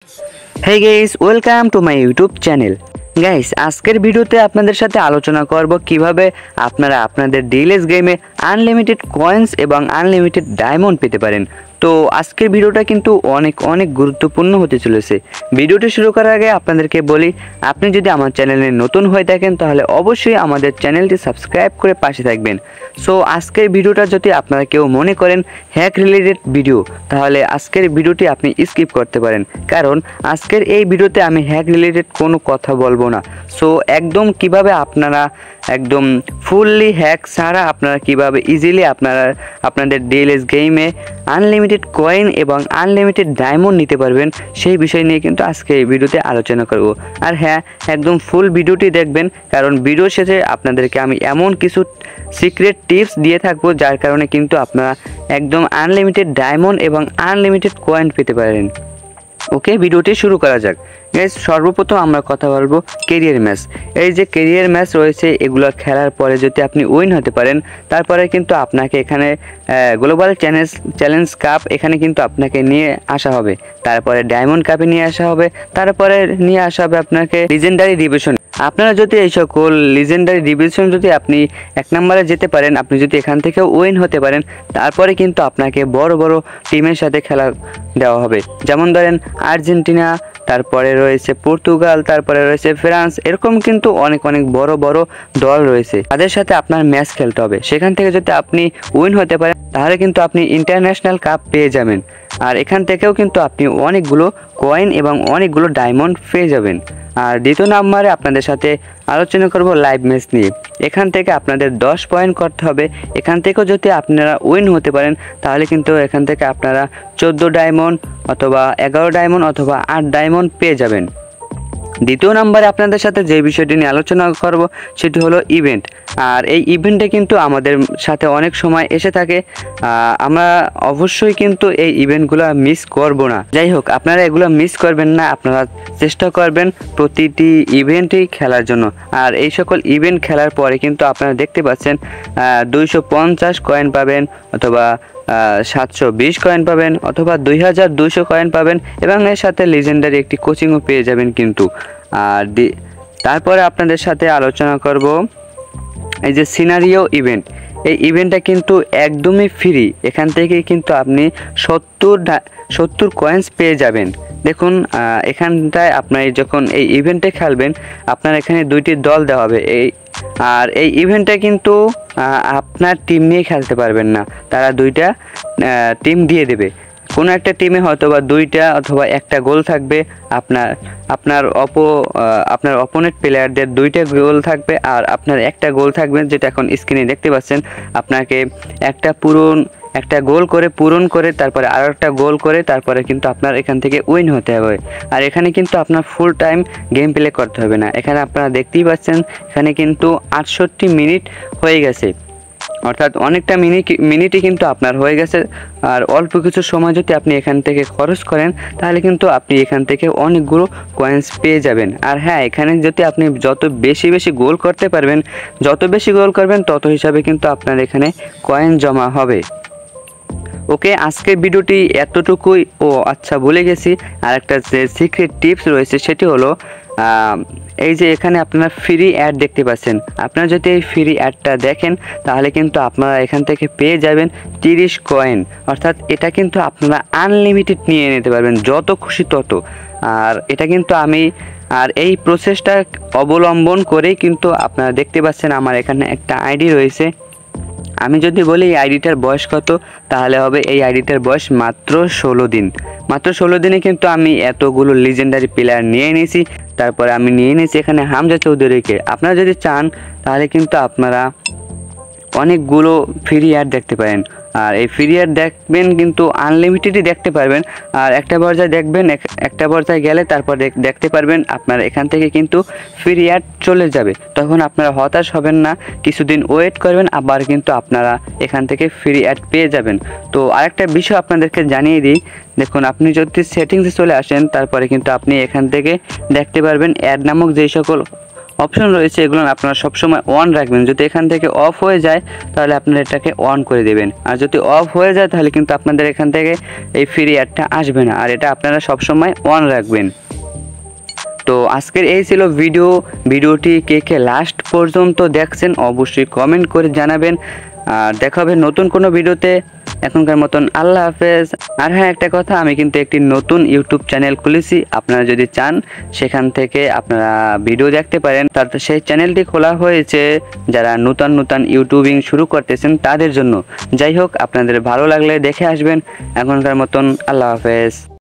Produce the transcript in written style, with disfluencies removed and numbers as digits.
Hey guys, welcome to my YouTube channel. Guys আজকের ভিডিওতে আপনাদের সাথে আলোচনা করব কিভাবে আপনারা আপনাদের ডিএলএস গেমে আনলিমিটেড কয়েন্স এবং আনলিমিটেড ডায়মন্ড পেতে পারেন। তো আজকের ভিডিওটা কিন্তু অনেক গুরুত্বপূর্ণ হতে চলেছে। ভিডিওটি শুরু করার আগে আপনাদেরকে বলি, আপনি যদি আমার চ্যানেলে নতুন হয়ে থাকেন তাহলে অবশ্যই আমাদের চ্যানেলটি সাবস্ক্রাইব করে পাশে থাকবেন। সো আজকের ভিডিওটা যদি আপনারা কেউ মনে করেন হ্যাক রিলেটেড ভিডিও, তাহলে আজকের ভিডিওটি আপনি স্কিপ করতে পারেন, কারণ আজকের এই ভিডিওতে আমি হ্যাক রিলেটেড কোনো কথা বলবো না। সো একদম কিভাবে আপনারা একদম ফুললি হ্যাক ছাড়া আপনারা কিভাবে ইজিলি আপনাদের ডিএলএস গেমে আনলিমিটেড কয়েন এবং আনলিমিটেড ডায়মন্ড নিতে পারবেন, সেই বিষয় নিয়ে কিন্তু আজকে এই ভিডিওতে আলোচনা করব। আর হ্যাঁ, একদম ফুল ভিডিওটি দেখবেন, কারণ ভিডিও শেষে আপনাদেরকে আমি এমন কিছু সিক্রেট টিপস দিয়ে থাকবো যার কারণে কিন্তু আপনারা একদম আনলিমিটেড ডায়মন্ড এবং আনলিমিটেড কয়েন পেতে পারেন। ওকে, ভিডিওটি শুরু করা যাক। গাইস, সর্বপ্রথম আমরা কথা বলবো কেরিয়ার ম্যাচ। এই যে কেরিয়ার ম্যাচ রয়েছে, এগুলো খেলার পরে যদি আপনি উইন হতে পারেন, তারপরে কিন্তু আপনাকে এখানে গ্লোবাল চ্যালেঞ্জ কাপ এখানে কিন্তু আপনাকে নিয়ে আসা হবে, তারপরে ডায়মন্ড কাপে নিয়ে আসা হবে, তারপরে নিয়ে আসা হবে আপনাকে লিজেন্ডারি ডিভিশন। আপনারা যদি এই সকল লিজেন্ডারি ডিভিশন যদি আপনি 1 নম্বরে যেতে পারেন, আপনি যদি এখান থেকে উইন হতে পারেন, তারপরে কিন্তু আপনাকে বড় টিমের সাথে খেলা দেওয়া হবে। যেমন ধরেন আর্জেন্টিনা, তারপরে রয়েছে পর্তুগাল, তারপরে রয়েছে ফ্রান্স, এরকম কিন্তু অনেক বড় দল রয়েছে, তাদের সাথে আপনার ম্যাচ খেলতে হবে। সেখান থেকে যদি আপনি উইন হতে পারেন, তাহলে কিন্তু আপনি ইন্টারন্যাশনাল কাপ পেয়ে যাবেন, আর এখান থেকেও কিন্তু আপনি অনেকগুলো কয়েন এবং অনেকগুলো ডায়মন্ড পেয়ে যাবেন। আর দ্বিতীয় নম্বরে আপনাদের সাথে আলোচনা করব লাইভ ম্যাচ নিয়ে। এখান থেকে আপনাদের 10 পয়েন্ট করতে হবে। এখান থেকেও যদি আপনারা উইন হতে পারেন, তাহলে কিন্তু এখান থেকে আপনারা 14 ডায়মন্ড অথবা 11 ডায়মন্ড অথবা 8 ডায়মন্ড পেয়ে যাবেন। দ্বিতীয় নম্বরে আপনাদের সাথে যে বিষয়টি নিয়ে আলোচনা করব সেটি হলো ইভেন্ট। আর এই ইভেন্টে কিন্তু আমাদের সাথে অনেক সময় এসে থাকে, আমরা অবশ্যই কিন্তু এই ইভেন্টগুলো মিস করব না। যাই হোক, আপনারা এগুলো মিস করবেন না, আপনারা চেষ্টা করবেন প্রতিটি ইভেন্টই খেলার জন্য। আর এই সকল ইভেন্ট খেলার পরে কিন্তু আপনারা দেখতে পাচ্ছেন 250 কয়েন পাবেন, অথবা 720 কয়েন পাবেন, অথবা 2200 কয়েন পাবেন, এবং এর সাথে লিজেন্ডারি একটি কোচিংও পেয়ে যাবেন কিন্তু। আর তারপরে আপনাদের সাথে আলোচনা করব এই যে সিনারিও ইভেন্ট। এই ইভেন্টটা কিন্তু একদমই ফ্রি, এখান থেকে কিন্তু আপনি 70 কয়েন্স পেয়ে যাবেন। দেখুন, এখানটায় আপনার যখন এই ইভেন্টে খেলবেন, আপনার এখানে 2টি দল দেওয়া হবে। আর এই ইভেন্টে কিন্তু আপনার টিম নিয়ে খেলতে পারবেন না, তারা 2টা টিম দিয়ে দেবে। কোনো একটা টিমে হয়তো বা 2টা অথবা 1টা গোল থাকবে, আপনার অপোনেন্ট প্লেয়ারদের 2টা গোল থাকবে, আর আপনার 1টা গোল থাকবে, যেটা এখন স্ক্রিনে দেখতে পাচ্ছেন। আপনাকে একটা গোল করে পূরণ করে তারপরে আর একটা গোল করে তারপরে কিন্তু আপনার এখান থেকে উইন হতে হবে। আর এখানে কিন্তু আপনার ফুল টাইম গেম প্লে করতে হবে না। এখানে আপনারা দেখতেই পাচ্ছেন, এখানে কিন্তু 68 মিনিট হয়ে গেছে, অর্থাৎ অনেকটা মিনিটই কিন্তু আপনার হয়ে গেছে। আর অল্প কিছু সময় যদি আপনি এখান থেকে খরচ করেন, তাহলে কিন্তু আপনি এখান থেকে অনেকগুলো কয়েন্স পেয়ে যাবেন। আর হ্যাঁ, এখানে যদি আপনি যত বেশি গোল করতে পারবেন, যত বেশি গোল করবেন তত হিসাবে কিন্তু আপনার এখানে কয়েন জমা হবে। ওকে, আজকের ভিডিওটি এতটুকুই। আচ্ছা, ভুলে গেছি, আর একটা যে সিক্রেট টিপস রয়েছে সেটি হলো এই যে এখানে আপনারা ফ্রি অ্যাড দেখতে পাচ্ছেন। আপনারা যদি এই ফ্রি অ্যাডটা দেখেন, তাহলে কিন্তু আপনারা এখান থেকে পেয়ে যাবেন 30 কয়েন, অর্থাৎ এটা কিন্তু আপনারা আনলিমিটেড নিয়ে নিতে পারবেন, যত খুশি তত। আর এটা কিন্তু এই প্রসেসটা অবলম্বন করেই কিন্তু আপনারা দেখতে পাচ্ছেন আমার এখানে একটা আইডি রয়েছে। আমি যদি বলি এই আইডিটার বয়স কত, তাহলে হবে এই আইডিটার বয়স মাত্র 16 দিন। মাত্র 16 দিনে কিন্তু আমি এতগুলো লিজেন্ডারি প্লেয়ার নিয়ে নিয়েছি। তারপরে আমি নিয়ে নিয়েছি এখানে হামজা চৌধুরীকে। আপনারা যদি চান, তাহলে কিন্তু আপনারা অনেকগুলো ফ্রি অ্যাড দেখতে পারেন। আর এই ফ্রি অ্যাড দেখবেন কিন্তু আনলিমিটেডই দেখতে পারবেন। আর একটা পর্যায়ে দেখবেন, একটা পর্যায়ে গেলে তারপর দেখতে পারবেন আপনার এখান থেকে কিন্তু ফ্রি অ্যাড চলে যাবে। তখন আপনারা হতাশ হবেন না, কিছুদিন ওয়েট করবেন, আবার কিন্তু আপনারা এখান থেকে ফ্রি অ্যাড পেয়ে যাবেন। তো আরেকটা বিষয় আপনাদেরকে জানিয়ে দিই, দেখুন, আপনি যদি সেটিংসে চলে আসেন, তারপরে কিন্তু আপনি এখান থেকে দেখতে পারবেন অ্যাড নামক যেই সকল অপশন রয়েছে, এগুলো আপনারা সবসময় অন রাখবেন। যদি এখান থেকে অফ হয়ে যায় তাহলে আপনারা এটাকে অন করে দেবেন, আর যদি অফ হয়ে যায় তাহলে কিন্তু আপনাদের এখান থেকে এই ফ্রি অ্যাডটা আসবে না, আর এটা আপনারা সবসময় অন রাখবেন। তো আজকের এই ছিল ভিডিওটি কে কে লাস্ট পর্যন্ত দেখছেন অবশ্যই কমেন্ট করে জানাবেন। আর দেখা হবে নতুন কোনো ভিডিওতে। এখনকার মতন আল্লাহ হাফেজ। আর হ্যাঁ, একটা কথা, আমি কিন্তু একটি নতুন ইউটিউব চ্যানেল খুলেছি, আপনারা যদি চান সেখান থেকে আপনারা ভিডিও দেখতে পারেন। তার সেই চ্যানেলটি খোলা হয়েছে যারা নতুন ইউটিউবিং শুরু করতেছেন তাদের জন্য। যাই হোক, আপনাদের ভালো লাগলে দেখে আসবেন। এখনকার মতন আল্লাহ হাফেজ।